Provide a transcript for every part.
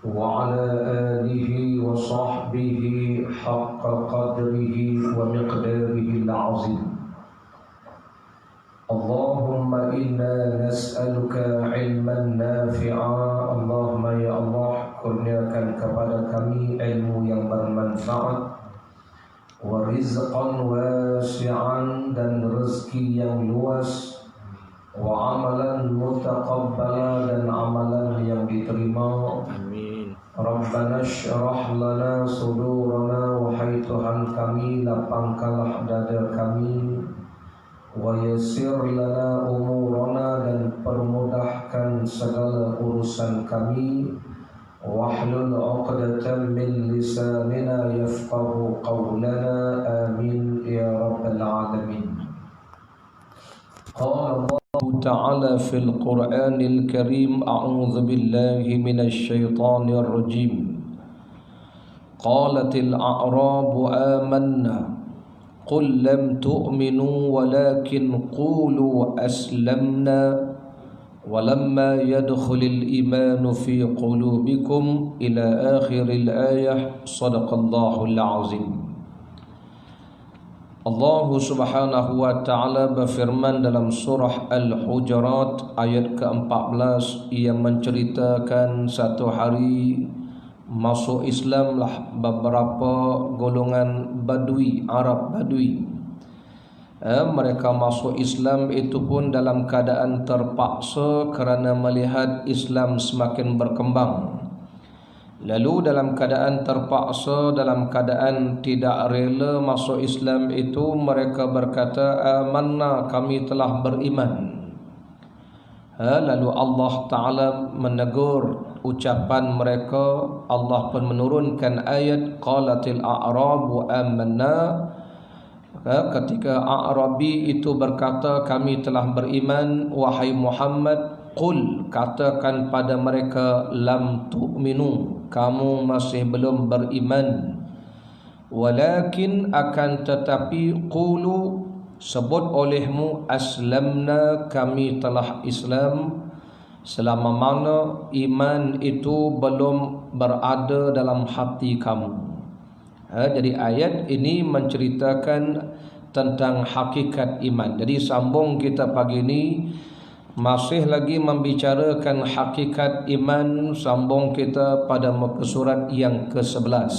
وعلى آله وصحبه حق قدره ومقداره العظيم. اللهم إنا نسألك علما نافعا. اللهم ya Allah, kurniakan kepada kami ilmu yang bermanfaat, wa rizqan wasi'an, dan rezeki yang luas, wa amalan mutaqabbala, dan amalan yang diterima. Amin. Rabbana syrah lana sudurana, wahai Tuhan kami, lapangkanlah dada kami, wa yassir lana umurana, dan permudahkan segala urusan kami, wahlul 'uqdatam min lisanina yafqahu qawlana. Amin ya rabbal alamin. Qala Allah Ta'ala fil Qur'anil Karim, a'udzu billahi minasy syaithanir rajim. Qalatil a'rabu amanna qul lam tu'minu walakin qulu aslamna walamma yadkhulul imanu fi qulubikum ila akhiril ayah. Sadaqallahul azim. Allah Subhanahu wa taala berfirman dalam surah Al-Hujurat ayat ke-14 yang menceritakan satu hari masuk Islamlah beberapa golongan Badui, Arab Badui. Mereka masuk Islam itu pun dalam keadaan terpaksa kerana melihat Islam semakin berkembang. Lalu dalam keadaan terpaksa, dalam keadaan tidak rela masuk Islam itu, mereka berkata, amanna, kami telah beriman. Lalu Allah Ta'ala menegur ucapan mereka. Allah pun menurunkan ayat qalatil a'rabu amanna. Ketika A'rabi itu berkata, kami telah beriman, wahai Muhammad, qul, katakan pada mereka, lam tu'minu, kamu masih belum beriman, walakin, akan tetapi, qulu, sebut olehmu, aslamna, kami telah Islam, selama mana iman itu belum berada dalam hati kamu. Jadi ayat ini menceritakan tentang hakikat iman. Jadi sambung kita pagi ini masih lagi membicarakan hakikat iman. Sambung kita pada muka surat yang ke-11,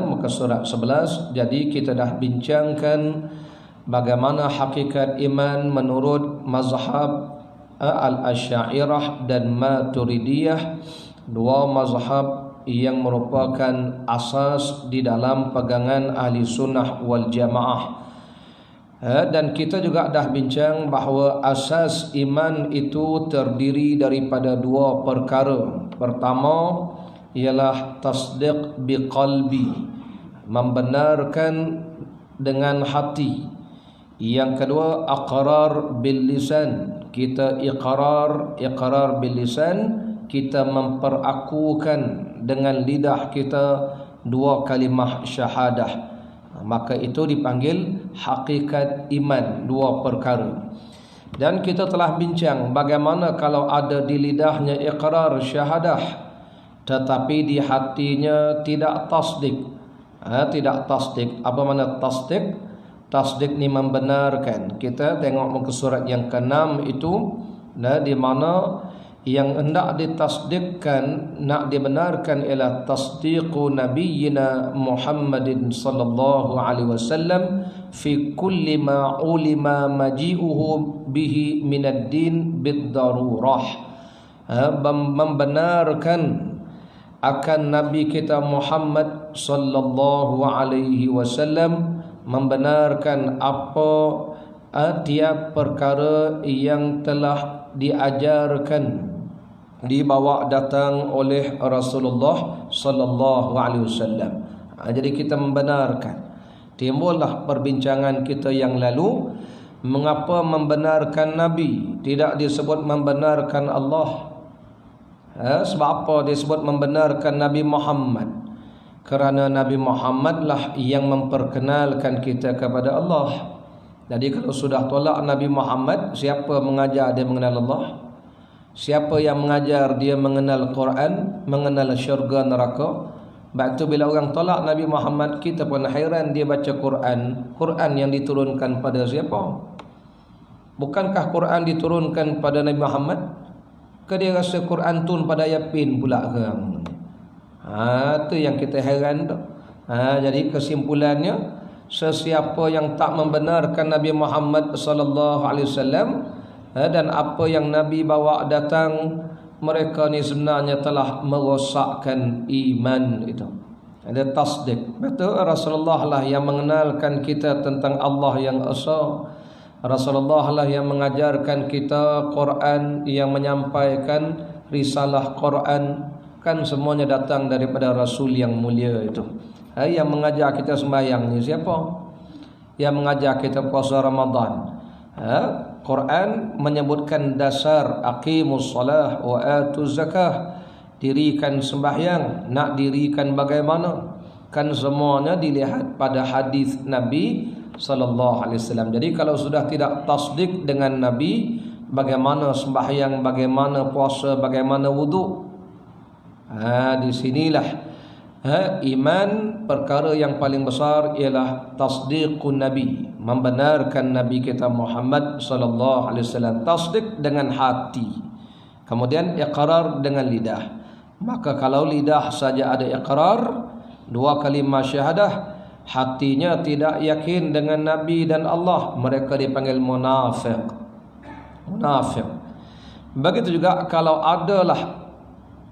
muka surat 11. Jadi kita dah bincangkan bagaimana hakikat iman menurut mazhab Al-Asy'ariyah dan Maturidiyah, dua mazhab yang merupakan asas di dalam pegangan ahli sunnah wal jamaah. Dan kita juga dah bincang bahawa asas iman itu terdiri daripada dua perkara. Pertama ialah tasdiq biqalbi, membenarkan dengan hati. Yang kedua aqrar bil lisan, kita iqrar bil lisan, kita memperakukan dengan lidah kita dua kalimah syahadah. Maka itu dipanggil hakikat iman, dua perkara. Dan kita telah bincang bagaimana kalau ada di lidahnya iqrar syahadah tetapi di hatinya tidak tasdik. Tidak tasdik. Apa makna tasdik? Tasdik ni membenarkan. Kita tengok muka surat yang ke-6 itu, di mana yang hendak ditasdikkan, nak dibenarkan ialah tasdiqu nabiyyina Muhammadin sallallahu alaihi wasallam fi kulli ma ulima maji'uhu bihi minad din bid-darurah. Membenarkan akan nabi kita Muhammad sallallahu alaihi wasallam, membenarkan apa tiap perkara yang telah diajarkan, dibawa datang oleh Rasulullah sallallahu alaihi wasallam. Jadi kita membenarkan. Timbullah perbincangan kita yang lalu, mengapa membenarkan Nabi, tidak disebut membenarkan Allah. Sebab apa disebut membenarkan Nabi Muhammad? Kerana Nabi Muhammad lah yang memperkenalkan kita kepada Allah. Jadi kalau sudah tolak Nabi Muhammad, siapa mengajar dia mengenal Allah? Siapa yang mengajar dia mengenal Quran, mengenal syurga neraka. Sebab tu bila orang tolak Nabi Muhammad, kita pun hairan dia baca Quran. Quran yang diturunkan pada siapa? Bukankah Quran diturunkan pada Nabi Muhammad? Ke dia rasa Quran tun pada Yapin pula ke? Tu yang kita hairan tu. Jadi kesimpulannya, sesiapa yang tak membenarkan Nabi Muhammad sallallahu alaihi wasallam dan apa yang Nabi bawa datang, mereka ni sebenarnya telah merosakkan iman itu. Ada tasdik. Betul, Rasulullah lah yang mengenalkan kita tentang Allah yang esa. Rasulullah lah yang mengajarkan kita Quran, yang menyampaikan risalah Quran. Kan semuanya datang daripada Rasul yang mulia itu. Yang mengajar kita sembahyang ni siapa? Yang mengajar kita puasa Ramadan. Quran menyebutkan dasar aqimus salah wa atuz zakah. Dirikan sembahyang, nak dirikan bagaimana? Kan semuanya dilihat pada hadis Nabi sallallahu alaihi wasallam. Jadi kalau sudah tidak tasdik dengan Nabi, bagaimana sembahyang, bagaimana puasa, bagaimana wudu? Di sinilah iman, perkara yang paling besar ialah tasdiqun Nabi, membenarkan Nabi kita Muhammad sallallahu alaihi wasallam. Tasdik dengan hati, kemudian iqrar dengan lidah. Maka kalau lidah saja ada iqrar, 2 kalimah syahadah, hatinya tidak yakin dengan Nabi dan Allah, mereka dipanggil munafik. Munafik. Begitu juga kalau adalah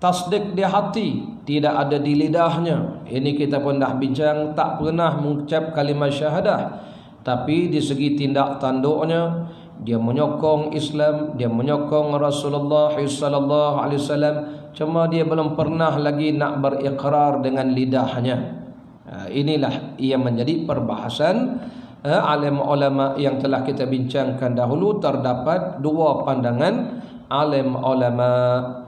tasdik di hati, tidak ada di lidahnya. Ini kita pun dah bincang, tak pernah mengucap kalimah syahadah, tapi di segi tindak tanduknya dia menyokong Islam, dia menyokong Rasulullah sallallahu alaihi wasallam, cuma dia belum pernah lagi nak berikrar dengan lidahnya. Inilah yang menjadi perbahasan alim ulama yang telah kita bincangkan dahulu. Terdapat 2 pandangan alim ulama.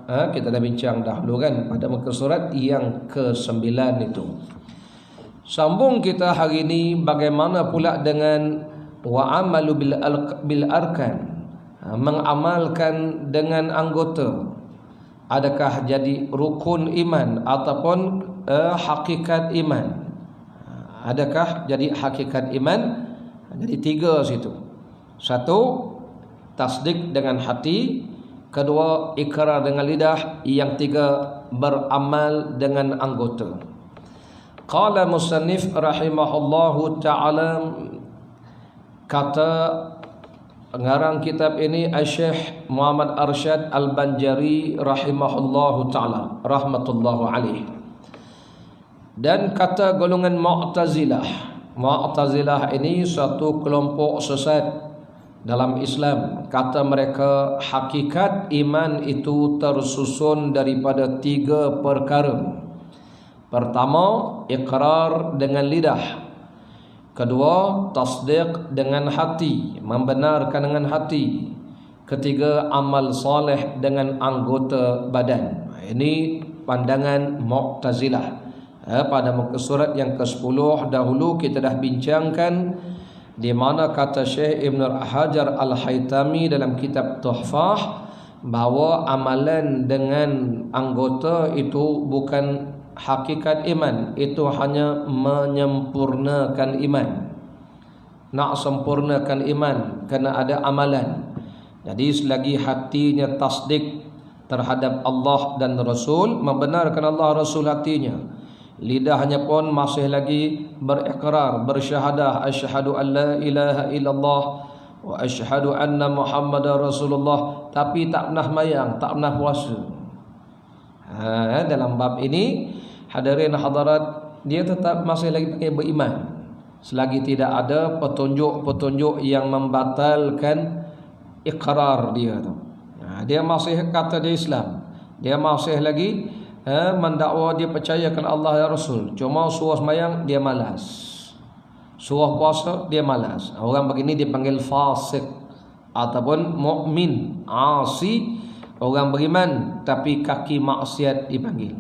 Kita dah bincang dahulu kan pada muka surat yang ke-9 itu. Sambung kita hari ini, bagaimana pula dengan wa'amalu bil arkan, mengamalkan dengan anggota. Adakah jadi rukun iman ataupun hakikat iman? Adakah jadi hakikat iman? Jadi 3 situ. 1, tasdik dengan hati. 2, ikrar dengan lidah. Yang 3, beramal dengan anggota. Qala musannif rahimahullahu ta'ala, kata pengarang kitab ini Syekh Muhammad Arsyad Al-Banjari rahimahullahu ta'ala, rahmatullahu alaih. Dan kata golongan Mu'tazilah. Mu'tazilah ini satu kelompok sesat dalam Islam. Kata mereka, hakikat iman itu tersusun daripada 3 perkara. Pertama, iqrar dengan lidah. Kedua, tasdiq dengan hati, membenarkan dengan hati. Ketiga, amal soleh dengan anggota badan. Ini pandangan Mu'tazilah. Pada muka surat yang ke-10 dahulu kita dah bincangkan, di mana kata Syekh Ibn Hajar Al-Haytami dalam kitab Tuhfah, bahawa amalan dengan anggota itu bukan hakikat iman, itu hanya menyempurnakan iman. Nak sempurnakan iman kena ada amalan. Jadi selagi hatinya tasdik terhadap Allah dan Rasul, membenarkan Allah Rasul hatinya, lidahnya pun masih lagi berikrar, bersyahadah, asyhadu an la ilaha illallah wa asyhadu anna Muhammadar Rasulullah, tapi tak pernah mayang, tak pernah puasa. Dalam bab ini, hadirin hadirat, dia tetap masih lagi pakai beriman selagi tidak ada petunjuk-petunjuk yang membatalkan ikrar dia tu. Dia masih kata dia Islam, dia masih lagi mendakwa dia percayakan Allah dan Rasul, cuma suruh sembahyang dia malas, suruh puasa dia malas. Orang begini dipanggil fasik ataupun mukmin asi. Orang beriman tapi kaki maksiat dipanggil.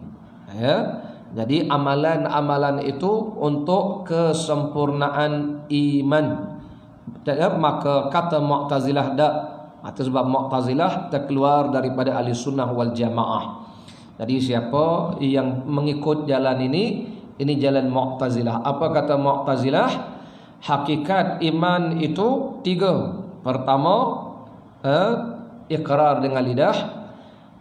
Jadi amalan-amalan itu untuk kesempurnaan iman. Maka kata Mu'tazilah, dak, Itu sebab Mu'tazilah terkeluar daripada ahli sunnah wal jamaah. Jadi siapa yang mengikut jalan ini jalan Mu'tazilah. Apa kata Mu'tazilah? Hakikat iman itu 3. Pertama, iqrar dengan lidah.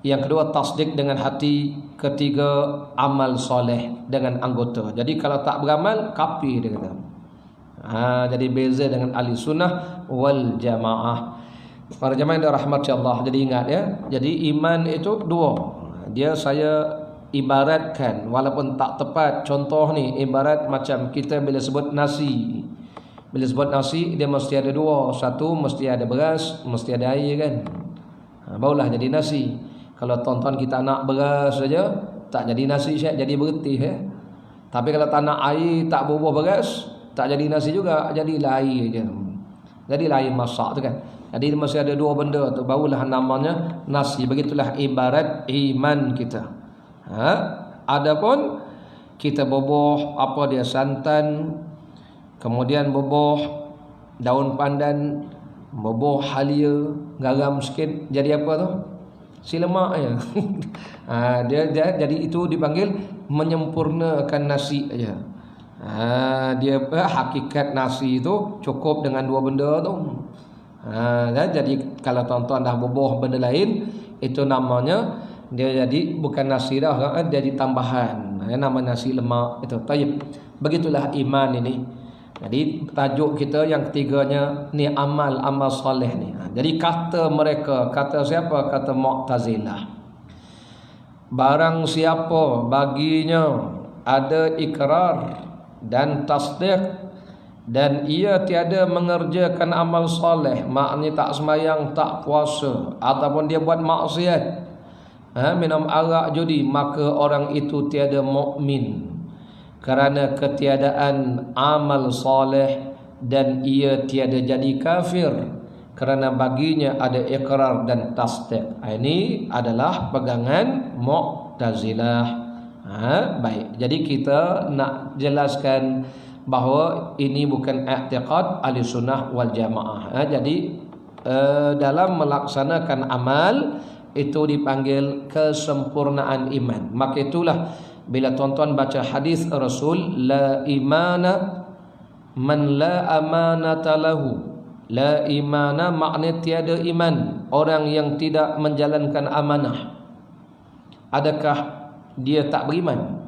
Yang kedua, tasdik dengan hati. Ketiga, amal soleh dengan anggota. Jadi kalau tak beramal, kafir dia kata. Jadi beza dengan ahli sunnah wal jamaah. Para jemaah yang dirahmati Allah, jadi ingat ya. Jadi iman itu 2. Dia saya ibaratkan, walaupun tak tepat. Contoh ni, ibarat macam kita bila sebut nasi. Bila sebut nasi, dia mesti ada 2. Satu, mesti ada beras, mesti ada air kan. Barulah jadi nasi. Kalau tonton kita nak beras saja, tak jadi nasi, jadi bergetih ya. Tapi kalau tak nak air, tak bubuh beras, tak jadi nasi juga, jadilah air je. Jadilah air masak tu kan. Jadi masih ada 2 benda tu, barulah namanya nasi. Begitulah ibarat iman kita. Adapun kita bubuh apa dia, santan, kemudian bubuh daun pandan, bubuh halia, garam sikit, jadi apa tu? Si lemak je. Dia jadi itu dipanggil menyempurnakan nasi aja. Dia hakikat nasi itu cukup dengan 2 benda tu. Jadi kalau tuan-tuan dah bubuh benda lain, itu namanya dia jadi bukan nasi dah, jadi tambahan. Nama nasi lemak itu. Taib. Begitulah iman ini. Jadi tajuk kita yang ketiganya ni amal soleh ni. Jadi kata mereka, kata siapa? Kata Mu'tazilah. Barang siapa baginya ada ikrar dan tasdik dan ia tiada mengerjakan amal soleh, maknanya tak sembahyang, tak puasa, ataupun dia buat maksiat, minum arak, judi, maka orang itu tiada mukmin, kerana ketiadaan amal soleh, dan ia tiada jadi kafir kerana baginya ada ikrar dan tasdik. Ini adalah pegangan Mu'tazilah. Baik, jadi kita nak jelaskan bahawa ini bukan i'tiqad ahli sunnah wal jamaah. Jadi dalam melaksanakan amal itu dipanggil kesempurnaan iman. Maka itulah bila tuan-tuan baca hadis Rasul, la imana man la amanata lahu. La imana makna tiada iman orang yang tidak menjalankan amanah. Adakah dia tak beriman?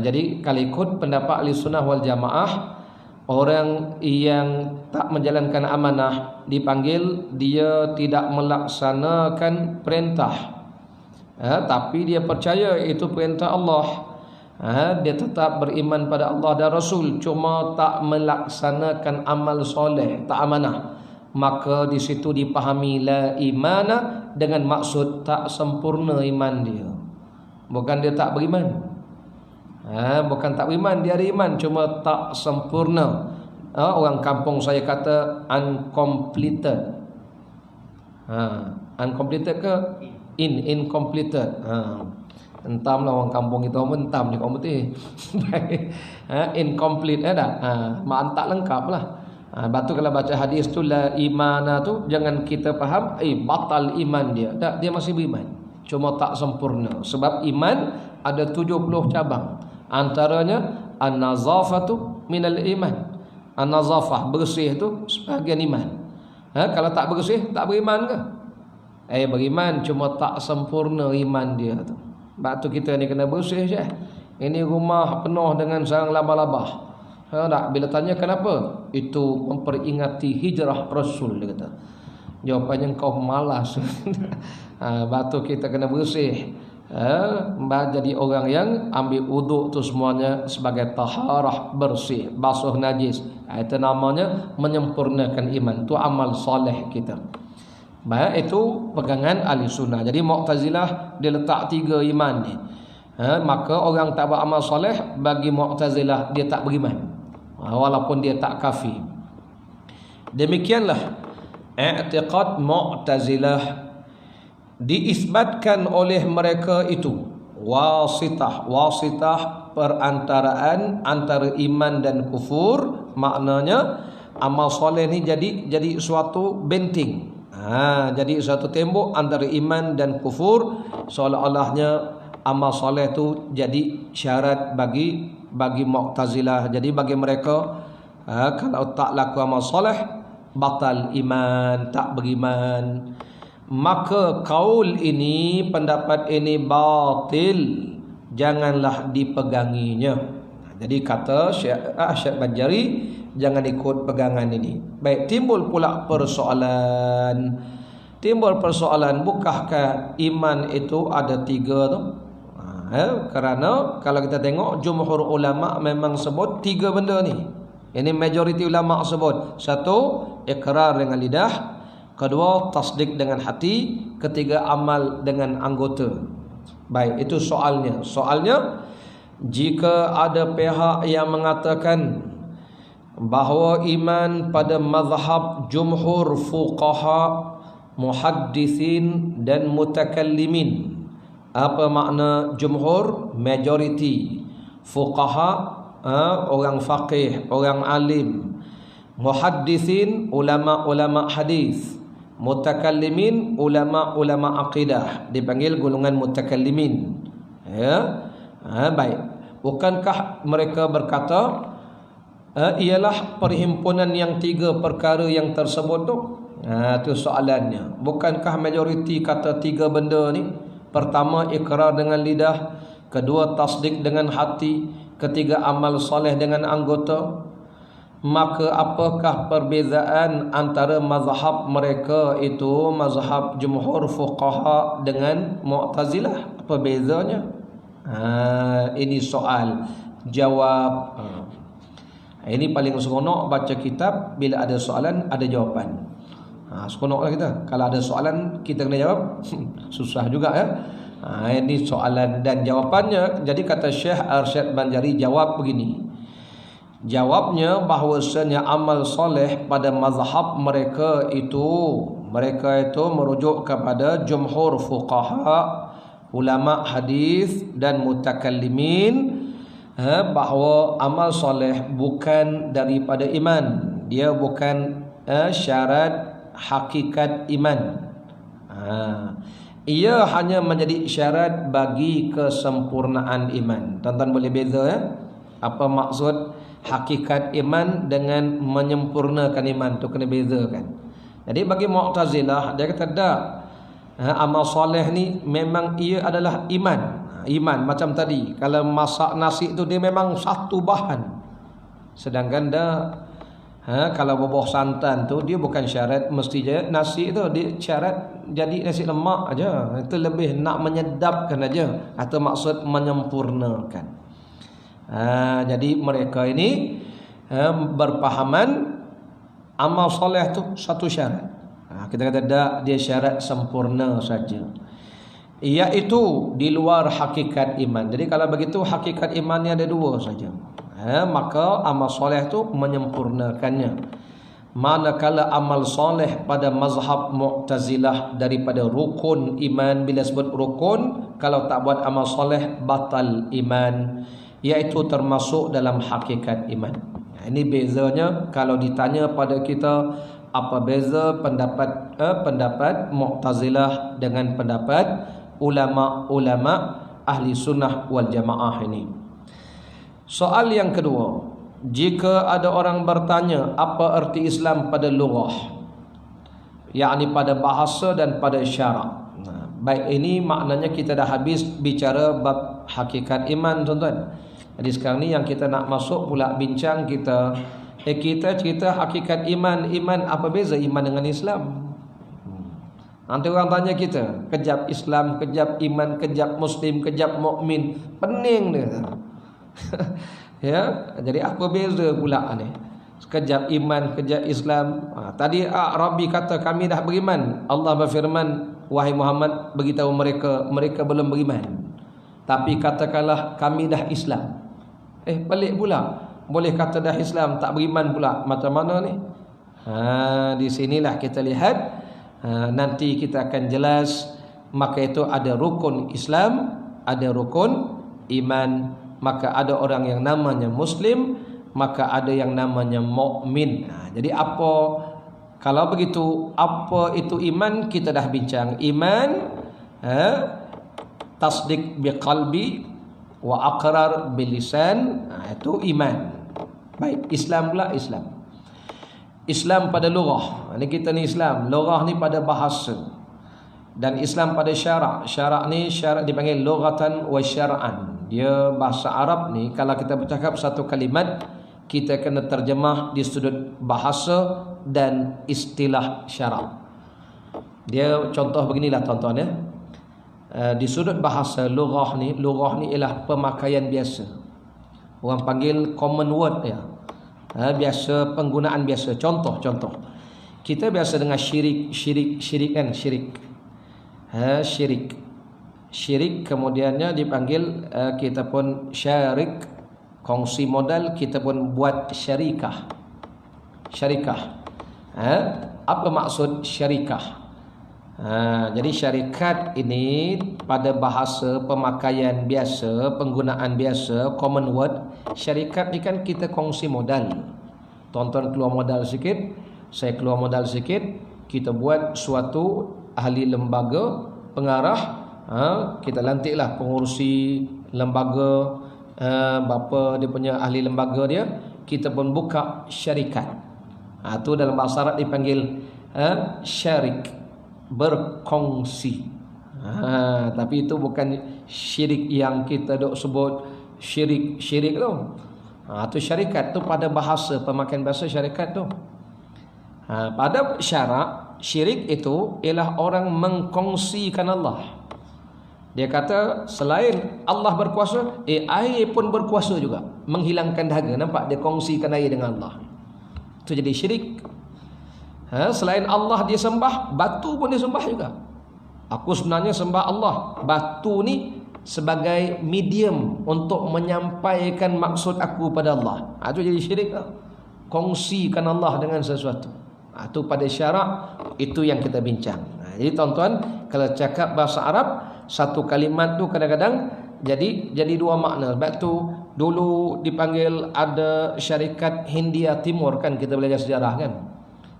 Jadi kalau ikut pendapat ahli sunnah wal jamaah, orang yang tak menjalankan amanah dipanggil dia tidak melaksanakan perintah, tapi dia percaya itu perintah Allah. Dia tetap beriman pada Allah dan Rasul, cuma tak melaksanakan amal soleh, tak amanah. Maka di situ dipahami la imana dengan maksud tak sempurna iman dia. Bukan dia tak beriman. Bukan tak beriman, dia ada iman, cuma tak sempurna. Orang kampung saya kata uncompleted. Uncompleted ke incompleted? Entamlah orang kampung kita mentam ni kaum putih. Incomplete dah. Mak tak lengkap lah. Batu kalau baca hadis tu la imana tu, jangan kita faham batal iman dia. Tak, dia masih beriman, cuma tak sempurna. Sebab iman ada 70 cabang. Antaranya an-nazafatu minal iman. An-nazafah, bersih tu sebahagian iman. Kalau tak bersih, tak beriman ke? Beriman, cuma tak sempurna iman dia tu. Sebab tu kita ni kena bersih je. Ini rumah penuh dengan sarang laba-laba. Tak? Bila tanya kenapa? Itu memperingati hijrah Rasul, dia kata. Jawapannya kau malas. Sebab tu kita kena bersih. Jadi orang yang ambil wuduk tu semuanya sebagai taharah, bersih, basuh najis. Itu namanya menyempurnakan iman. Itu amal soleh kita. Baik, itu pegangan ahli sunnah. Jadi Mu'tazilah dia letak 3 iman ni. Maka orang tak beramal soleh, bagi Mu'tazilah dia tak beriman, walaupun dia tak kafir. Demikianlah i'tiqad Mu'tazilah. Diisbatkan oleh mereka itu wasitah perantaraan antara iman dan kufur. Maknanya amal soleh ni jadi suatu benteng. Jadi satu tembok antara iman dan kufur, seolah-olahnya amal soleh tu jadi syarat bagi Mu'tazilah. Jadi bagi mereka, kalau tak laku amal soleh, batal iman, tak beriman. Maka kaul ini, pendapat ini batil, janganlah dipeganginya. Jadi kata Syekh Banjari, jangan ikut pegangan ini. Baik, timbul pula persoalan. Bukankah iman itu ada 3 tu? Kerana kalau kita tengok jumhur ulama memang sebut 3 benda ni. Ini majoriti ulama sebut. 1, ikrar dengan lidah. 2, tasdik dengan hati. 3, amal dengan anggota. Baik, itu soalnya. Jika ada pihak yang mengatakan bahawa iman pada mazhab jumhur fuqaha, muhaddithin dan mutakallimin. Apa makna jumhur? Majority. Fuqaha, orang faqih, orang alim. Muhaddithin, ulama-ulama hadis. Mutakallimin, ulama-ulama akidah. Dipanggil golongan mutakallimin. Baik. Bukankah mereka berkata ialah perhimpunan yang 3 perkara yang tersebut tu? Itu soalannya. Bukankah majoriti kata 3 benda ni? Pertama, ikrar dengan lidah. 2, tasdik dengan hati. 3, amal soleh dengan anggota. Maka apakah perbezaan antara mazhab mereka itu, mazhab jumhur fuqaha dengan Mu'tazilah? Apa bezanya? Ini soal. Jawab. Ini paling seronok baca kitab, bila ada soalan ada jawapan. Seronoklah kita. Kalau ada soalan kita kena jawab. Susah juga ya. Ini soalan dan jawapannya. Jadi kata Syekh Arsyad Banjari jawab begini. Jawabnya bahawasanya amal soleh pada mazhab mereka itu merujuk kepada jumhur fuqaha, ulama hadis dan mutakallimin, bahawa amal soleh bukan daripada iman. Dia bukan syarat hakikat iman. Ia hanya menjadi syarat bagi kesempurnaan iman. Tuan-tuan boleh beza ya? Apa maksud hakikat iman dengan menyempurnakan iman tu, kena bezakan. Jadi bagi Mu'tazilah, dia kata tak, amal soleh ni memang ia adalah iman. Iman macam tadi, kalau masak nasi tu dia memang satu bahan. Sedangkan kalau bubuh santan tu dia bukan syarat mesti je nasi tu, dia syarat jadi nasi lemak aja. Itu lebih nak menyedapkan aja, atau maksud menyempurnakan. Jadi mereka ini berpahaman amal soleh tu satu syarat. Kita kata tak, dia syarat sempurna saja, iaitu di luar hakikat iman. Jadi kalau begitu hakikat imannya ada 2 saja. Maka amal soleh tu menyempurnakannya. Manakala amal soleh pada mazhab Mu'tazilah daripada rukun iman. Bila sebut rukun, kalau tak buat amal soleh batal iman, iaitu termasuk dalam hakikat iman. Ini bezanya. Kalau ditanya pada kita, apa beza pendapat Mu'tazilah dengan pendapat ulama-ulama ahli sunnah wal jamaah ini? Soal yang kedua, jika ada orang bertanya apa arti Islam pada lughah, yakni pada bahasa dan pada syarak. Baik, ini maknanya kita dah habis bicara bab hakikat iman, tuan-tuan. Jadi sekarang ni yang kita nak masuk pula bincang kita cerita hakikat iman. Iman, apa beza iman dengan Islam? Nanti orang tanya kita, kejap Islam, kejap iman, kejap Muslim, kejap mukmin, pening dia. Ya, jadi apa beza pula ni? Sekejap iman, kejap Islam. Tadi Rabbi kata kami dah beriman. Allah berfirman, wahai Muhammad, beritahu mereka belum beriman. Tapi katakanlah kami dah Islam. Balik pula. Boleh kata dah Islam, tak beriman pula. Macam mana ni? Di sinilah kita lihat. Nanti kita akan jelas. Maka itu ada rukun Islam, ada rukun iman. Maka ada orang yang namanya Muslim, maka ada yang namanya mukmin. Jadi apa Kalau begitu, apa itu iman? Kita dah bincang. Iman tasdik biqalbi wa aqrar bilisan, itu iman. Baik, Islam pula Islam. Islam pada lughah. Ini kita ni Islam. Lughah ni pada bahasa. Dan Islam pada syarak. Syarak ni syarak dipanggil lughatan wa syar'an. Dia bahasa Arab ni kalau kita bercakap satu kalimat, kita kena terjemah di sudut bahasa dan istilah syarak. Dia contoh beginilah tuan-tuan ya. Di sudut bahasa lughah ni ialah pemakaian biasa. Orang panggil common word ya. Biasa, penggunaan biasa. Contoh. Kita biasa dengan syirik kan, syirik. Syirik kemudiannya dipanggil kita pun syarik, kongsi modal, kita pun buat syarikah. Apa maksud syarikah? Jadi syarikat ini pada bahasa pemakaian biasa, penggunaan biasa, common word. Syarikat ni kan kita kongsi modal. Tuan-tuan keluar modal sikit, saya keluar modal sikit, kita buat suatu ahli lembaga pengarah. Kita lantiklah pengurusi lembaga, bapa dia punya ahli lembaga dia, kita pun buka syarikat. Itu dalam bahasa Arab dipanggil syarik, berkongsi. Tapi itu bukan syirik yang kita dok sebut syirik tu. Itu syarikat tu pada bahasa, pemakaian bahasa syarikat tu. Pada syarak, syirik itu ialah orang mengkongsikan Allah. Dia kata selain Allah berkuasa, air pun berkuasa juga menghilangkan dahaga. Nampak, dia kongsikan air dengan Allah. Itu jadi syirik. Selain Allah dia sembah, batu pun dia sembah juga. Aku sebenarnya sembah Allah. Batu ni sebagai medium untuk menyampaikan maksud aku pada Allah. Itu jadi syirik. Kongsikan Allah dengan sesuatu. Itu pada syarak, itu yang kita bincang. Jadi tuan-tuan, kalau cakap bahasa Arab, satu kalimat tu kadang-kadang jadi dua makna. Sebab tu dulu dipanggil ada syarikat Hindia Timur kan, kita belajar sejarah kan.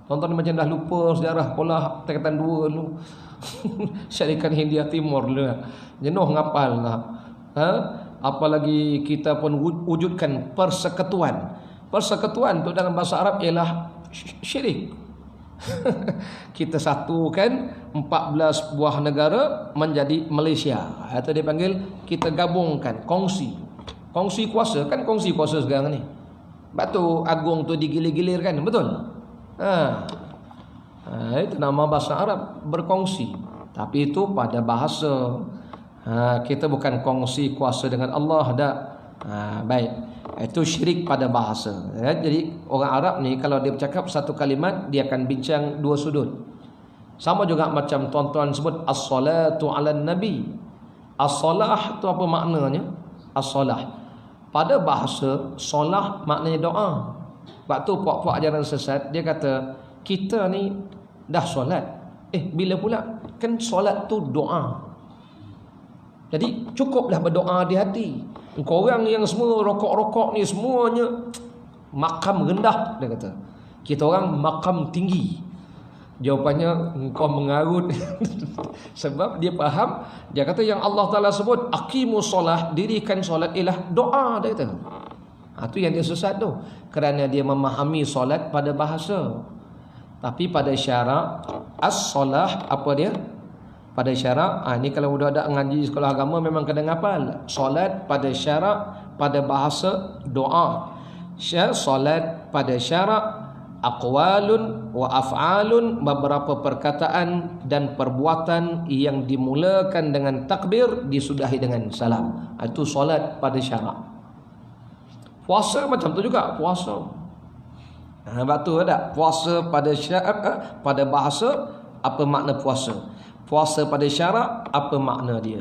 Tuan-tuan macam dah lupa sejarah pola tingkatan 2 dulu. Syarikat Hindia Timur dulu. Jenuh ngapal lah. Apalagi kita pun wujudkan persekutuan. Persekutuan tu dalam bahasa Arab ialah syirik. Kita satukan 14 buah negara menjadi Malaysia. Atau dipanggil kita gabungkan, kongsi kuasa kan, kongsi kuasa sekarang ni. Batu agung tu digilir-gilir kan, betul? Itu nama bahasa Arab, berkongsi. Tapi itu pada bahasa. Kita bukan kongsi kuasa dengan Allah dah. Baik, itu syirik pada bahasa. Jadi orang Arab ni kalau dia bercakap satu kalimat, dia akan bincang dua sudut. Sama juga macam tuan-tuan sebut as-salatu ala nabi. As-salah tu apa maknanya? As-salah pada bahasa, solah maknanya doa. Waktu puak-puak ajaran sesat, dia kata kita ni dah solat. Bila pula? Kan solat tu doa. Jadi cukuplah berdoa di hati. Korang yang semua rokok-rokok ni semuanya makam rendah, dia kata. Kita orang makam tinggi. Jawapannya, engkau mengarut. Sebab dia faham, dia kata yang Allah Ta'ala sebut aqimus solah, dirikan solat ialah doa, dia kata. Itu yang dia sesat tu. Kerana dia memahami solat pada bahasa. Tapi pada syarak as-solah, apa dia? Pada syarak, ni kalau budak-budak ngaji sekolah agama memang kena ngapal. Solat pada syarak, pada bahasa doa. Solat pada syarak aqwalun wa af'alun, beberapa perkataan dan perbuatan yang dimulakan dengan takbir, disudahi dengan salam. Itu solat pada syarak. Puasa macam tu juga, puasa. Betul tak? Puasa pada syarak, pada bahasa, apa makna puasa? Puasa pada syarak, apa makna dia?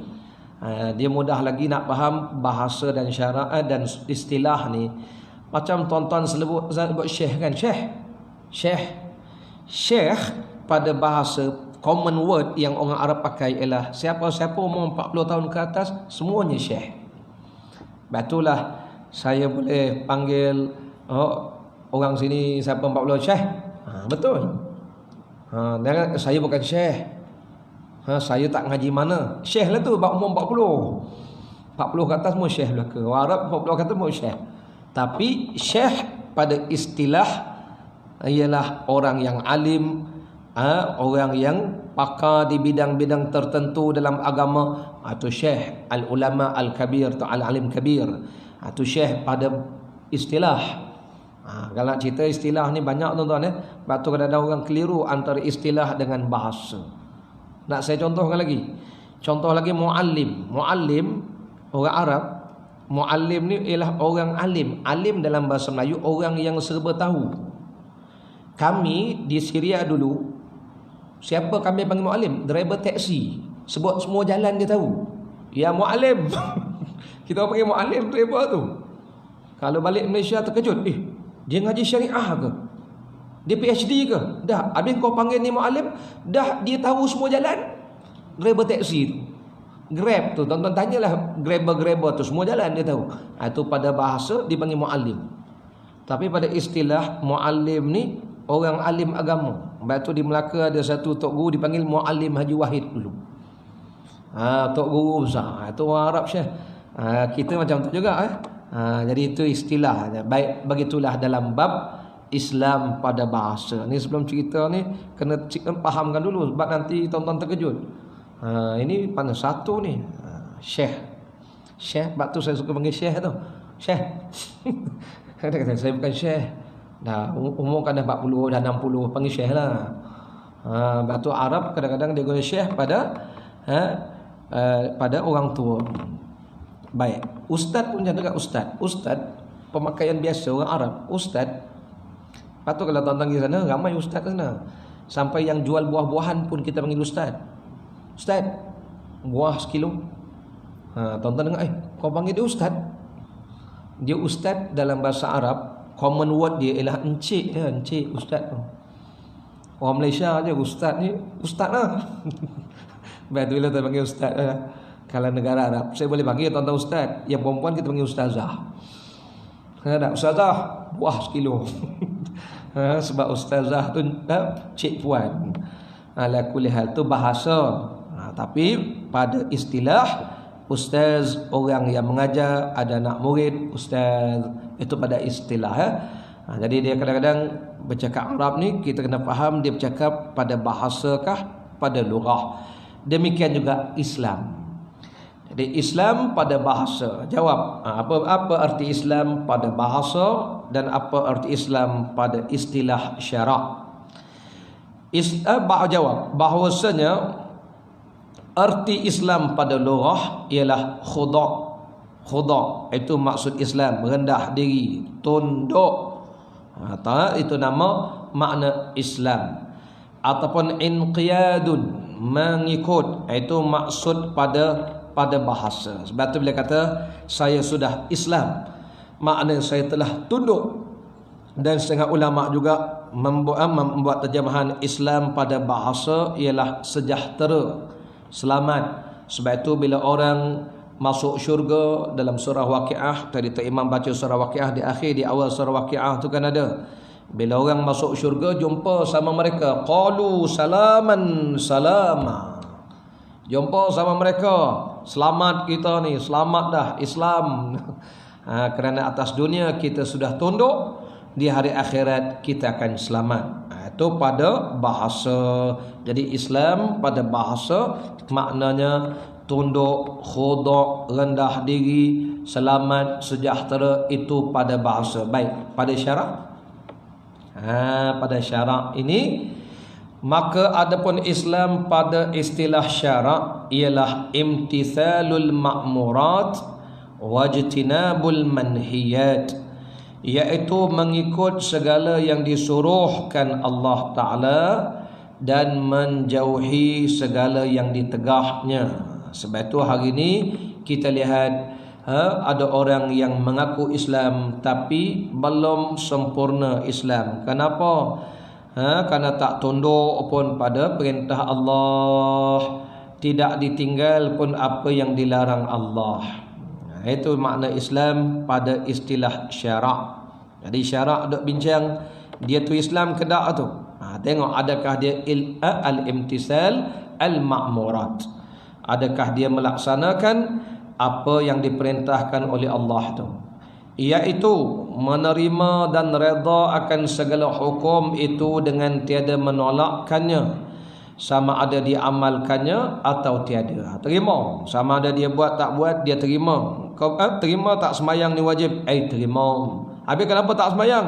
Dia mudah lagi nak faham bahasa dan syarak dan istilah ni. Macam tuan-tuan sebut syekh kan, Syekh pada bahasa common word yang orang Arab pakai ialah siapa-siapa umur 40 tahun ke atas, semuanya syekh. Betullah saya boleh panggil orang sini siapa 40 syekh. Betul. Jangan saya bukan syekh. Saya tak ngaji mana. Syekh lah tu umur 40 ke atas semua syekh belaka. Orang Arab 40 ke atas semua syekh. Tapi syekh pada istilah ialah orang yang alim, orang yang pakar di bidang-bidang tertentu dalam agama. Itu syekh, al-ulama al-kabir atau al-alim kabir. Itu syekh pada istilah. Kalau nak cerita istilah ni banyak tuan-tuan ya. Sebab tu kadang-kadang orang keliru antara istilah dengan bahasa. Nak saya contohkan lagi. Contoh lagi muallim. Muallim orang Arab, muallim ni ialah orang alim. Alim dalam bahasa Melayu orang yang serba tahu. Kami di Syria dulu, siapa kami panggil muallim? Driver taksi. Sebut semua jalan dia tahu. Ya muallim. Kita panggil muallim driver tu. Kalau balik Malaysia terkejut, dia ngaji syariah ke? Dia PhD ke? Dah, habis kau panggil ni muallim, dah dia tahu semua jalan. Driver taksi tu. Grab tu, tonton tanyalah grabber tu semua jalan dia tahu. Itu pada bahasa dipanggil muallim. Tapi pada istilah muallim ni orang alim agama. Sebab tu di Melaka ada satu tok guru dipanggil Muallim Haji Wahid dulu. Tok guru besar. Itu orang Arab Syekh. Kita macam tu juga jadi itu istilah. Baik, begitulah dalam bab Islam pada bahasa. Ni sebelum cerita ni kena fahamkan dulu sebab nanti tonton terkejut. Ini mana satu ni? Syekh. Syekh, sebab tu saya suka panggil Syekh tu. Syekh. Kata saya bukan Syekh. Dah umur kan dah 40 dah 60 panggil Syekh lah. Sebab tu Arab kadang-kadang dia guna Syekh pada orang tua. Baik, ustaz pun jangan dekat ustaz. Ustaz pemakaian biasa orang Arab. Ustaz. Lepas tu kalau tuan-tuan pergi sana ramai ustaz sana. Sampai yang jual buah-buahan pun kita panggil ustaz. Ustaz, buah sekilo. Tuan-tuan dengar, kau panggil dia ustaz. Dia ustaz dalam bahasa Arab, common word dia ialah encik dia, encik ustaz tu. Orang Malaysia aja ustaz ni, ustaz lah. Baik bila kita panggil ustaz kalau negara Arab, saya boleh panggil tuan-tuan ustaz. Yang perempuan kita panggil ustazah. Tak ustazah, buah sekilo. Sebab ustazah tu cik puan. Ala kulli hal tu bahasa. Tapi pada istilah ustaz orang yang mengajar, ada anak murid ustaz, itu pada istilah jadi dia kadang-kadang bercakap Arab ni kita kena faham dia bercakap pada bahasakah pada lughah. Demikian juga Islam. Jadi Islam pada bahasa. Jawab, apa arti Islam pada bahasa dan apa arti Islam pada istilah syarak? Jawab bahawasanya arti Islam pada lughah ialah khuda'. Khuda' itu maksud Islam, rendah diri, tunduk. Itu nama makna Islam. Ataupun inqiyadun, mengikut, itu maksud pada bahasa. Sebab tu bila kata saya sudah Islam, makna saya telah tunduk. Dan setengah ulama juga membuat terjemahan Islam pada bahasa ialah sejahtera, selamat. Sebab itu bila orang masuk syurga dalam surah Waqiah, tadi Tok Imam baca surah Waqiah di akhir, di awal surah Waqiah tu kan ada. Bila orang masuk syurga jumpa sama mereka, qalu salaman salama. Jumpa sama mereka, selamat kita ni, selamat dah Islam. Kerana atas dunia kita sudah tunduk, di hari akhirat kita akan selamat. Itu pada bahasa. Jadi Islam pada bahasa maknanya tunduk, khudu', rendah diri, selamat, sejahtera, itu pada bahasa. Baik, pada syarak. Pada syarak ini, maka adapun Islam pada istilah syarak ialah imtithalul ma'murat wajtinabul manhiyat, iaitu mengikut segala yang disuruhkan Allah Ta'ala dan menjauhi segala yang ditegahnya. Sebab itu hari ini kita lihat ada orang yang mengaku Islam tapi belum sempurna Islam. Kenapa? Karena tak tunduk pun pada perintah Allah, tidak ditinggal pun apa yang dilarang Allah. Itu makna Islam pada istilah syarak. Jadi syarak dok bincang dia tu Islam ke tak tu? Tengok adakah dia al-imtisal al-ma'murat. Adakah dia melaksanakan apa yang diperintahkan oleh Allah tu, iaitu menerima dan redha akan segala hukum itu dengan tiada menolakkannya, sama ada diamalkannya atau tiada. Terima, sama ada dia buat tak buat, dia terima. Kau terima tak sembahyang ni wajib, terima. Habis kenapa tak sembahyang?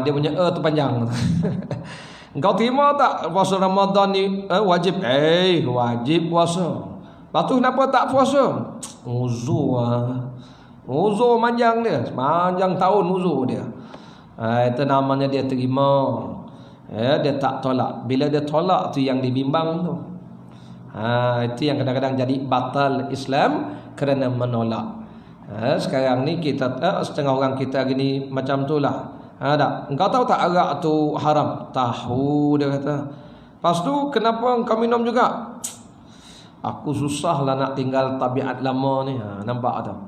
Dia punya tu panjang. Engkau terima tak puasa Ramadan ni wajib? Wajib puasa. Lepas tu kenapa tak puasa? Uzur uzur panjang dia, panjang tahun uzur dia. Itu namanya dia terima. Dia tak tolak. Bila dia tolak tu yang dibimbang tu. Itu yang kadang-kadang jadi batal Islam kerana menolak. Sekarang ni kita setengah orang kita gini macam tu lah. Tak. Engkau tahu tak arak tu haram? Tahu, dia kata. Lepas tu kenapa engkau minum juga? Aku susah lah nak tinggal tabiat lama ni. Nampak tak?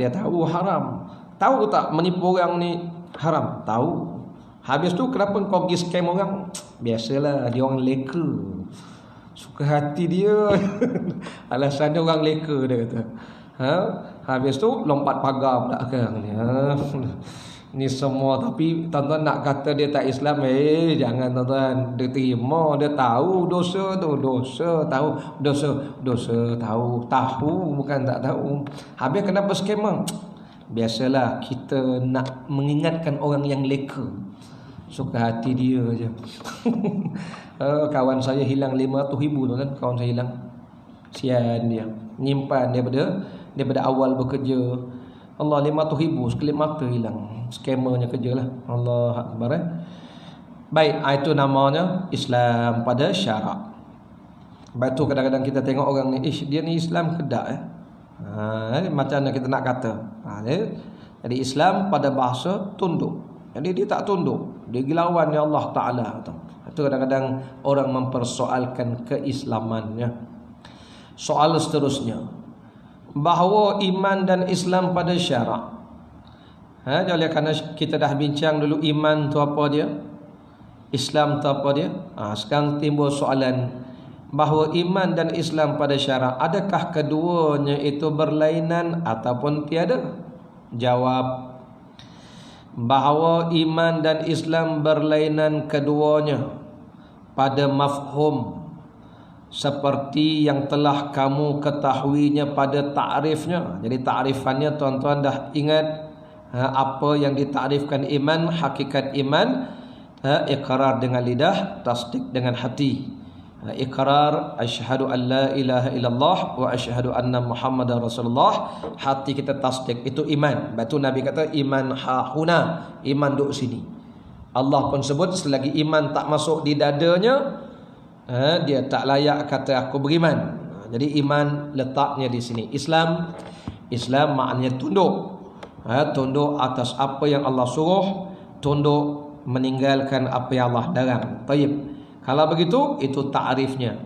Dia tahu haram. Tahu tak menipu orang ni haram? Tahu. Habis tu kenapa kau pergi scam orang? Biasalah, dia orang leka. Suka hati dia. Alasan dia orang leka, dia kata. Habis tu lompat pagar pula sekarang ni. Ni semua, tapi tuan-tuan nak kata dia tak Islam, jangan tuan-tuan. Dia terima, dia tahu dosa tu, dosa, tahu dosa, tahu bukan tak tahu. Habis kenapa skema? Biasalah, kita nak mengingatkan orang yang leka. Suka hati dia je. Kawan saya hilang 500,000 tu kan, kawan saya hilang. Sian dia, nyimpan daripada awal bekerja. Allah, 500,000 sekelip mata hilang. Skamernya kerja lah. Allah Akbar. Baik, itu namanya Islam pada syarak. Baik tu kadang-kadang kita tengok orang ni, dia ni Islam ke tak? Macam mana kita nak kata? Jadi Islam pada bahasa tunduk. Jadi dia tak tunduk, dia gilawan ya Allah Ta'ala. Itu kadang-kadang orang mempersoalkan keislamannya. Soal seterusnya, bahawa iman dan Islam pada syarak. Oleh kerana kita dah bincang dulu iman tu apa dia, Islam tu apa dia. Sekarang timbul soalan bahawa iman dan Islam pada syarak, adakah keduanya itu berlainan ataupun tiada? Jawab, bahawa iman dan Islam berlainan keduanya pada mafhum, seperti yang telah kamu ketahuinya pada ta'rifnya. Jadi ta'rifannya tuan-tuan dah ingat apa yang ditakrifkan iman, hakikat iman, iqrar dengan lidah, tasdik dengan hati. Iqrar asyhadu an la ilaha illallah wa asyhadu anna muhammadar rasulullah, hati kita tasdik, itu iman. Batu Nabi kata iman hahuna, iman duduk sini. Allah pun sebut selagi iman tak masuk di dadanya, dia tak layak kata aku beriman. Jadi iman letaknya di sini. Islam maknanya tunduk. Tunduk atas apa yang Allah suruh, tunduk meninggalkan apa yang Allah larang. Taib. Kalau begitu, itu ta'rifnya.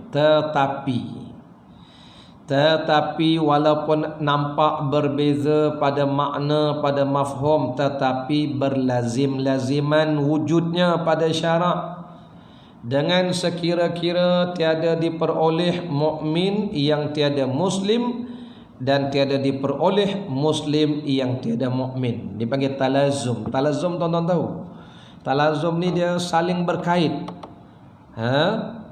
Tetapi walaupun nampak berbeza pada makna, pada mafhum, tetapi berlazim-laziman wujudnya pada syarak. Dengan sekira-kira tiada diperoleh mukmin yang tiada muslim, dan tiada diperoleh muslim yang tiada mukmin. Dipanggil talazum. Talazum tuan-tuan tahu? Talazum ni dia saling berkait.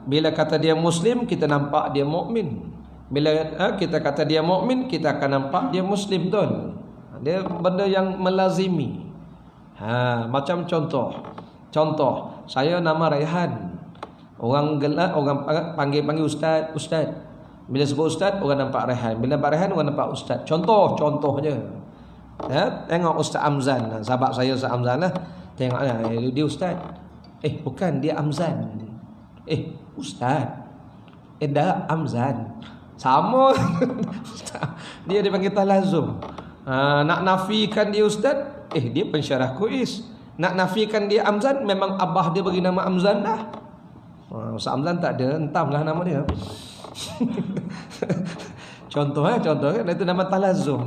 Bila kata dia muslim, kita nampak dia mukmin. Bila kita kata dia mukmin, kita akan nampak dia muslim, tuan. Dia benda yang melazimi. Macam contoh, saya nama Raihan. Orang gelak, orang panggil ustaz. Bila sebut ustaz, orang nampak Rehan. Bila nampak Rehan, orang nampak ustaz. Contohnya. Tengok Ustaz Amzan, sahabat saya Ustaz Amzan lah. Tengok dia ustaz. Bukan, dia Amzan. Ustaz. Dah Amzan. Sama. Dia dipanggil talazum. Nak nafikan dia ustaz, dia pensyarah kuis. Nak nafikan dia Amzan, memang abah dia bagi nama Amzan dah. Ustaz Amzan tak ada, entamlah nama dia. contoh itu nama talazum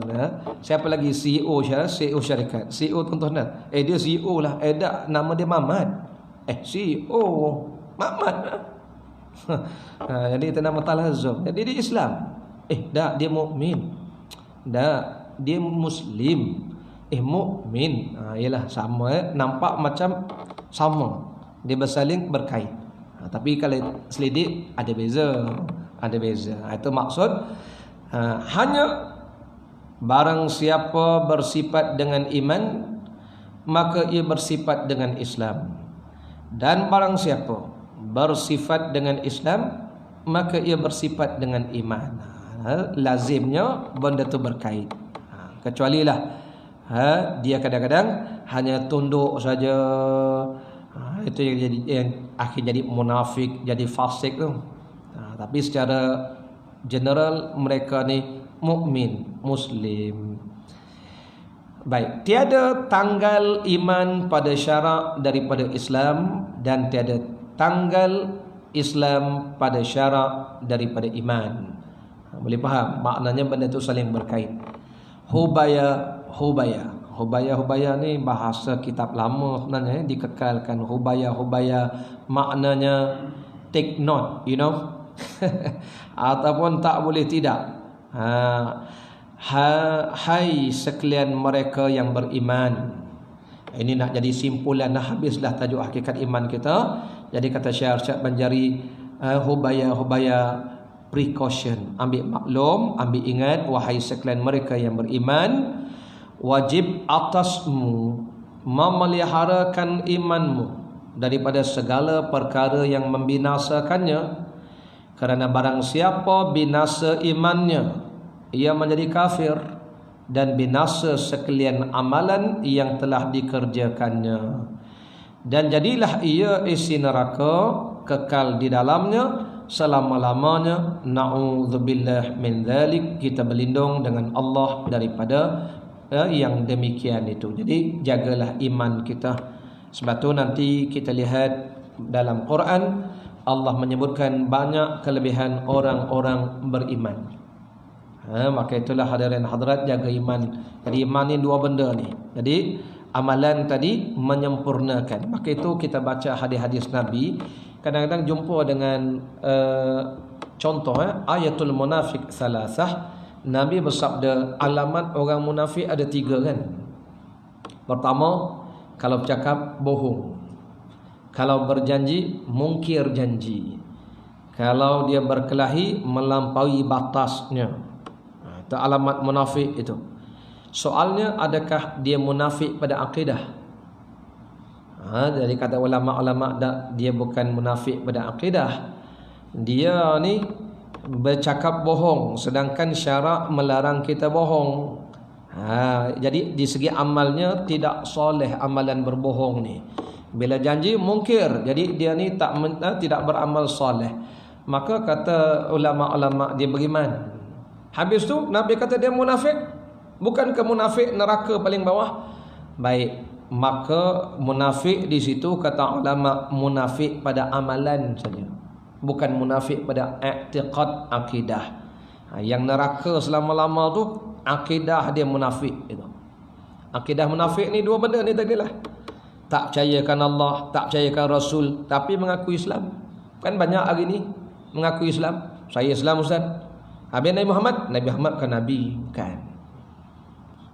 ya. Siapa lagi CEO syarikat, CEO contohnya. Dia CEO lah. Tak, nama dia Mamat. CEO Mamat. Jadi itu nama talazum. Jadi dia Islam. Tak, dia mukmin. Tak, dia Muslim. Mukmin. Ialah sama, nampak macam sama. Dia bersaling berkait. Tapi kalau selidik ada beza. Itu maksud hanya barang siapa bersifat dengan iman, maka ia bersifat dengan Islam. Dan barang siapa bersifat dengan Islam, maka ia bersifat dengan iman. Lazimnya benda itu berkait. Kecuali lah dia kadang-kadang hanya tunduk saja. Itu yang akhir jadi munafik, jadi fasik tu. Tapi secara general mereka ni mukmin, Muslim. Baik, tiada tanggal iman pada syarak daripada Islam, dan tiada tanggal Islam pada syarak daripada iman. Boleh faham maknanya benda itu saling berkait. Hubaya ni bahasa kitab lama sebenarnya, dikekalkan. Hubaya maknanya take note, ataupun tak boleh tidak. Hai sekalian mereka yang beriman. Ini nak jadi simpulan, dah habislah tajuk hakikat iman kita. Jadi kata Syekh Banjari, hubaya precaution, ambil maklum, ambil ingat, wahai sekalian mereka yang beriman, wajib atasmu memeliharakan imanmu daripada segala perkara yang membinasakannya. Kerana barang siapa binasa imannya, ia menjadi kafir, dan binasa sekalian amalan yang telah dikerjakannya, dan jadilah ia isi neraka, kekal di dalamnya selama-lamanya. Na'udzubillah min dzalik, kita berlindung dengan Allah daripada yang demikian itu. Jadi jagalah iman kita. Sebab tu nanti kita lihat dalam Quran, Allah menyebutkan banyak kelebihan orang-orang beriman. Maka itulah hadirin hadirat, jaga iman. Jadi iman ni dua benda ni. Jadi amalan tadi menyempurnakan. Maka itu kita baca hadis-hadis Nabi, kadang-kadang jumpa dengan contoh ayatul munafik salasah. Nabi bersabda alamat orang munafik ada 3 kan. Pertama, kalau bercakap bohong. Kalau berjanji mungkir janji. Kalau dia berkelahi melampaui batasnya. Itu alamat munafik itu. Soalnya, adakah dia munafik pada akidah? Jadi kata ulama-ulama, dia bukan munafik pada akidah. Dia ni bercakap bohong, sedangkan syarak melarang kita bohong. Jadi di segi amalnya tidak soleh amalan berbohong ni. Bila janji mungkir, jadi dia ni tidak beramal soleh. Maka kata ulama-ulama, dia beriman. Habis tu Nabi kata dia munafik. Bukankah munafik neraka paling bawah? Baik, maka munafik di situ kata ulama munafik pada amalan saja, bukan munafik pada i'tiqad, akidah. Yang neraka selama-lama tu akidah dia munafik itu. Akidah munafik ni dua benda ni tadilah. Tak percayakan Allah, tak percayakan Rasul, tapi mengaku Islam. Kan banyak hari ni mengaku Islam. Saya Islam Ustaz. Habis Nabi Muhammad kan Nabi. Bukan.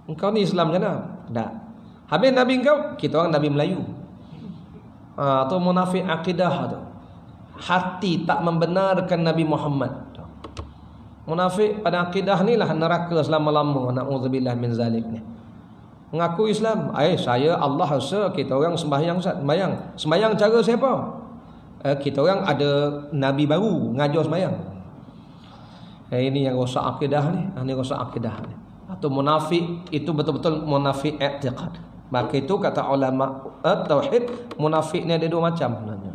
Engkau ni Islam mana? Tak. Habis Nabi engkau, kita orang Nabi Melayu. Atau munafik akidah tu. Hati tak membenarkan Nabi Muhammad. Munafik pada akidah ni lah neraka selama-lama. Na'udzubillah min zalik ni. Mengaku Islam, saya Allah rasa kita orang sembahyang Ustaz, sembahyang cara siapa? Kita orang ada nabi baru ngajar sembahyang. Ini yang rosak akidah ni, ini rosak akidah ni. Atau munafik itu betul-betul munafik i'tiqad. Maka itu kata ulama tauhid, munafik ni ada dua macam sebenarnya.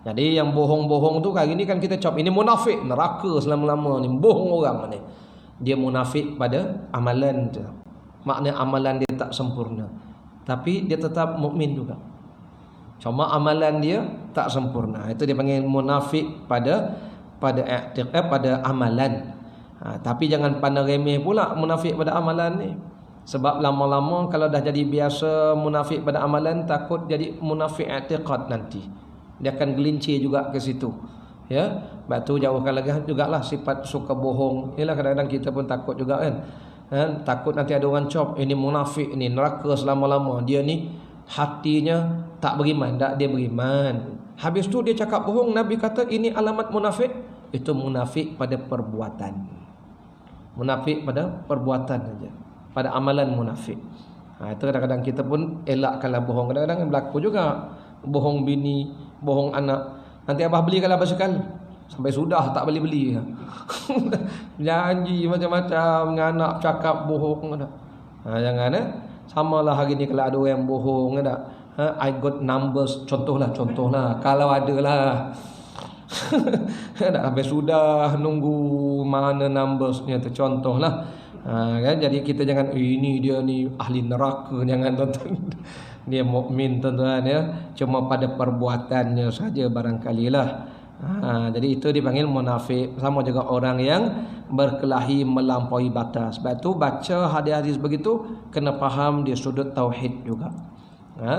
Jadi yang bohong-bohong tu hari ni kan kita cop, ini munafik neraka selama-lama ni, bohong orang ni. Dia munafik pada amalan tu. Makna amalan dia tak sempurna, tapi dia tetap mukmin juga. Cuma amalan dia tak sempurna. Itu dia panggil munafik pada i'tiqad, pada amalan. Tapi jangan pandang remeh pula munafik pada amalan ni. Sebab lama-lama kalau dah jadi biasa munafik pada amalan, takut jadi munafik i'tiqad nanti. Dia akan gelincir juga ke situ. Ya, sebab tu jauhkan lagi jugalah sifat suka bohong. Yalah kadang-kadang kita pun takut juga kan. Takut nanti ada orang cop, ini munafik ni, neraka selama-lama. Dia ni hatinya tak beriman, tak dia beriman. Habis tu dia cakap bohong. Nabi kata ini alamat munafik. Itu munafik pada perbuatan. Munafik pada perbuatan saja. Pada amalan munafik. Itu kadang-kadang kita pun elakkanlah bohong. Kadang-kadang berlaku juga. Bohong bini, bohong anak. Nanti abah belikanlah basikal. Sampai sudah tak beli-beli. Janji macam-macam dengan anak, cakap bohong. Jangan Samalah hari ni kalau ada orang bohong tak. I got numbers. Contohlah. Kalau ada lah. Tak sampai sudah nunggu mana numbersnya tu. Contohlah. Kan? Jadi kita jangan ini dia ni ahli neraka, jangan tuan-tuan. Dia mukmin tuan-tuan ya, cuma pada perbuatannya saja barangkali lah. Jadi itu dipanggil munafik. Sama juga orang yang berkelahi melampaui batas. Sebab tu baca hadis-hadis begitu kena faham di sudut tauhid juga.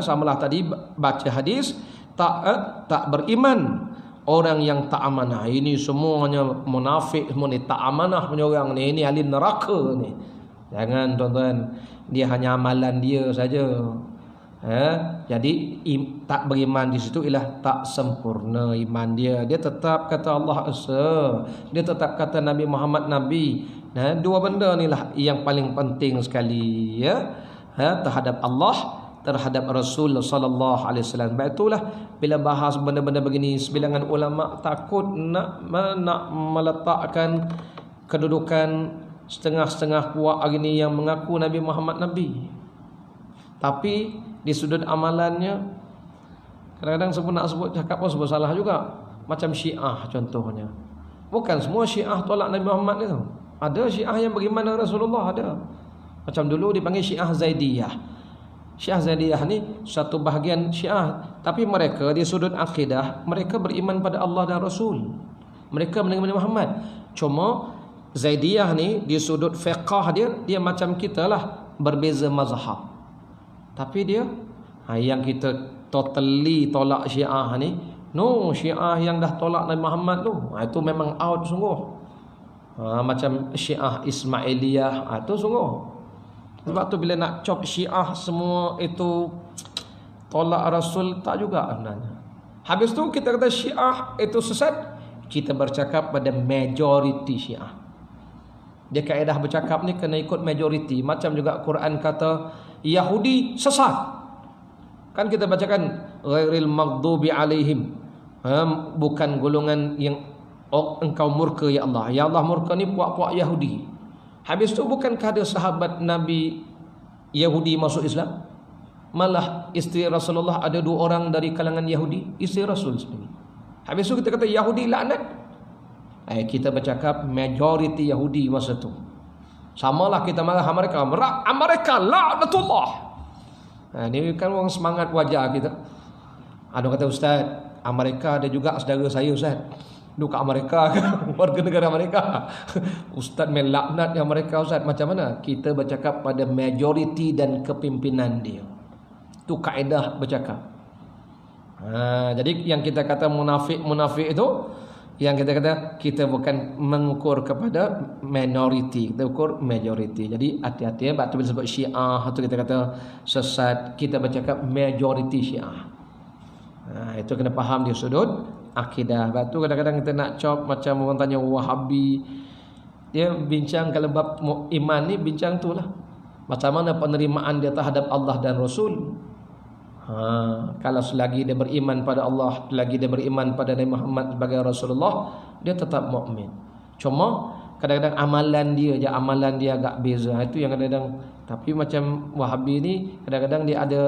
Samalah tadi baca hadis tak beriman, orang yang tak amanah. Ini semuanya munafik, semua ni tak amanah punya orang ni. Ini ahli neraka ni. Jangan tuan-tuan. Dia hanya amalan dia saja. Jadi tak beriman di situ ialah tak sempurna iman dia. Dia tetap kata Allah Esa. Dia tetap kata Nabi Muhammad Nabi. Dua benda ni lah yang paling penting sekali ya. Terhadap Allah, terhadap Rasul sallallahu alaihi wasallam. Sebab itulah bila bahas benda-benda begini, sebilangan ulama takut nak meletakkan kedudukan setengah-setengah puak hari ni yang mengaku Nabi Muhammad Nabi. Tapi di sudut amalannya kadang-kadang nak sebut cakap pun sebut salah juga. Macam Syiah contohnya. Bukan semua Syiah tolak Nabi Muhammad itu. Ada Syiah yang beriman dengan Rasulullah, ada. Macam dulu dipanggil Syiah Zaidiyah. Syiah Zaidiyah ni satu bahagian Syiah, tapi mereka di sudut akidah mereka beriman pada Allah dan Rasul. Mereka menerima Nabi Muhammad. Cuma Zaidiyah ni di sudut fiqh dia macam kita lah, berbeza mazhab. Tapi dia yang kita totally tolak Syiah ni, Syiah yang dah tolak Nabi Muhammad tu, itu memang out sungguh. Macam Syiah Ismailiyah, itu sungguh. Sebab tu bila nak cop Syiah semua itu tolak Rasul, tak juga sebenarnya. Habis tu kita kata Syiah itu sesat, kita bercakap pada majoriti Syiah. Dia kaedah bercakap ni kena ikut majoriti. Macam juga Quran kata Yahudi sesat, kan kita bacakan ghairil maghdubi alaihim, bukan golongan yang engkau murka ya Allah. Ya Allah murka ni puak-puak Yahudi. Habis tu bukankah ada sahabat Nabi Yahudi masuk Islam? Malah isteri Rasulullah ada 2 orang dari kalangan Yahudi, isteri Rasul sendiri. Habis tu kita kata Yahudi laknat. Kita bercakap majoriti Yahudi masa tu. Samalah kita marah Amerika laknatullah. Ini kan orang semangat wajah kita. Ada kata Ustaz, Amerika ada juga saudara saya Ustaz. Duduk kat Amerika, warga negara Amerika. Ustaz melaknat yang mereka Ustaz. Macam mana? Kita bercakap pada majoriti dan kepimpinan dia. Itu kaedah bercakap. Jadi yang kita kata munafik itu, yang kita kata kita bukan mengukur kepada minoriti, kita ukur majoriti. Jadi hati-hati sebab tu bila sebut Syiah tu kita kata sesat, kita bercakap majoriti Syiah. Itu kena faham di sudut akidah. Sebab tu kadang-kadang kita nak cop macam orang tanya Wahabi, dia bincang kalau bab iman ni bincang tu lah. Macam mana penerimaan dia terhadap Allah dan Rasul. Kalau selagi dia beriman pada Allah, selagi dia beriman pada Nabi Muhammad sebagai Rasulullah, dia tetap mukmin. Cuma kadang-kadang amalan dia agak beza. Itu yang kadang-kadang. Tapi macam Wahabi ni kadang-kadang dia ada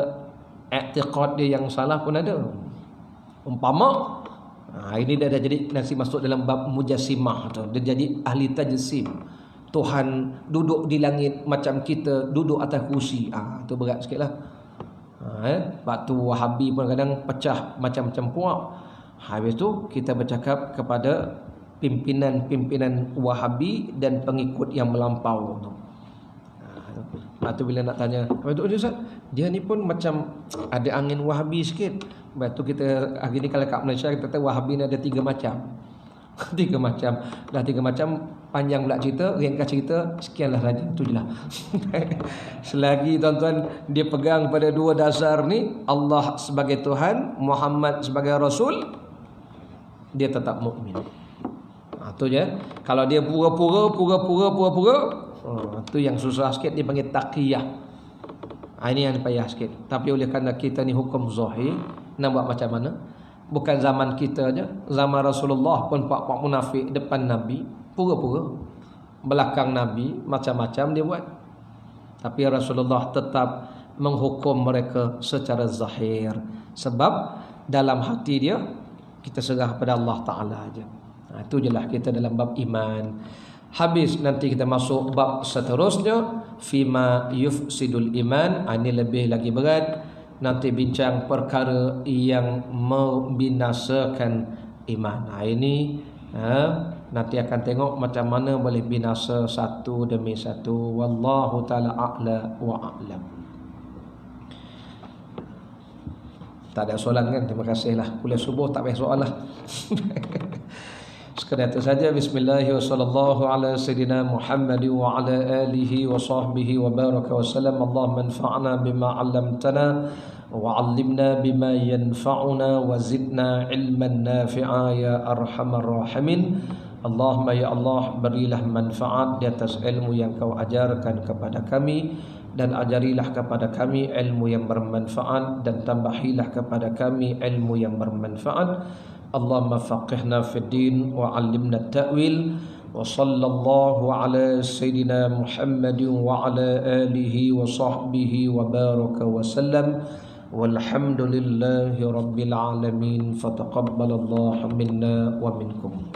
i'tiqad dia yang salah pun ada. Umpama ini dia dah jadi nasi masuk dalam bab mujassimah tu. Dia jadi ahli tajsim. Tuhan duduk di langit macam kita duduk atas kursi. Tu berat sikitlah. Sebab tu Wahabi pun kadang pecah macam-macam puak. Habis tu kita bercakap kepada pimpinan-pimpinan Wahabi dan pengikut yang melampau tu. Lepas tu bila nak tanya, Ustaz, dia ni pun macam ada angin Wahabi sikit. Lepas tu kita hari ni kalau kat Malaysia kita tahu Wahabi ni ada 3 macam. 3 macam. Dah 3 macam, panjang pula cerita, ringkas cerita, sekianlah saja, tu je lah. Selagi tuan-tuan dia pegang pada 2 dasar ni, Allah sebagai Tuhan, Muhammad sebagai Rasul, dia tetap mukmin. Tu je. Kalau dia pura-pura, tu yang susah sikit, dia panggil taqiyah. Ini yang payah sikit. Tapi oleh kerana kita ni hukum zahir, nak buat macam mana? Bukan zaman kita je, zaman Rasulullah pun pak-pak munafik depan Nabi, pura-pura. Belakang Nabi macam-macam dia buat. Tapi Rasulullah tetap menghukum mereka secara zahir. Sebab dalam hati dia, kita serah pada Allah Ta'ala aja. Itu je lah kita dalam bab iman. Habis nanti kita masuk bab seterusnya, fima yufsidul iman. Ini lebih lagi berat. Nanti bincang perkara yang membinasakan iman. Ini nanti akan tengok macam mana boleh binasa satu demi satu. Wallahu ta'ala a'la wa a'lam. Tak ada soalan kan? Terima kasih lah. Kuliah subuh tak payah soal lah. Sekadar itu saja. Bismillahirrahmanirrahim. Sallallahu ala sayyidina Muhammad wa ala alihi wa sahbihi wa baraka wa salam. Allahumma anfa'na bima 'allamtana wa 'allimna bima yanfa'una wa zidna ilman nafi'a ya arhamar rahimin. Allahumma ya Allah, berilah manfaat di atas ilmu yang kau ajarkan kepada kami, dan ajarilah kepada kami ilmu yang bermanfaat, dan tambahilah kepada kami ilmu yang bermanfaat. Allahumma faqihna fid din wa 'allimna at-ta'wil. Wa sallallahu ala sayyidina Muhammad wa ala alihi wa sahbihi wa baraka wa sallam. Walhamdulillahi rabbil alamin. Fataqabbalallahu minna wa minkum.